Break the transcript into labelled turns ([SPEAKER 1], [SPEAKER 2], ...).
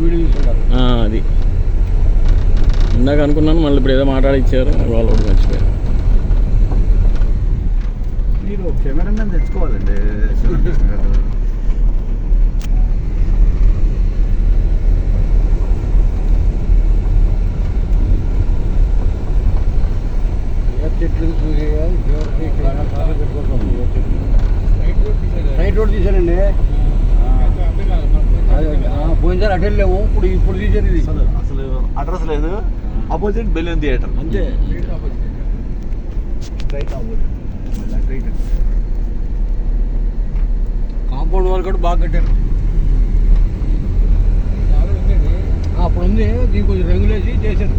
[SPEAKER 1] Video తీసుకుంటారు.
[SPEAKER 2] అది ఇందాక అనుకున్నాను, మళ్ళీ ఇప్పుడు ఏదో మాట్లాడిచ్చారు, వాళ్ళు కూడా మర్చిపోయారు.
[SPEAKER 1] మీరు కెమెరామెన్ తెచ్చుకోవాలండి. చెట్లు రైట్ రోడ్ తీసానండి. పోయినసారి అటు వెళ్ళాము, ఇప్పుడు తీసారు. ఇది
[SPEAKER 3] అసలు అడ్రస్ లేదు. ఆపోజిట్ బెలూన్ థియేటర్
[SPEAKER 1] అంతే. Right opposite right. కాంపౌండ్ వాళ్ళు కూడా బాగా కట్టారు. అప్పుడు ఉంది, దీనికి కొంచెం రంగులేసి చేశారు.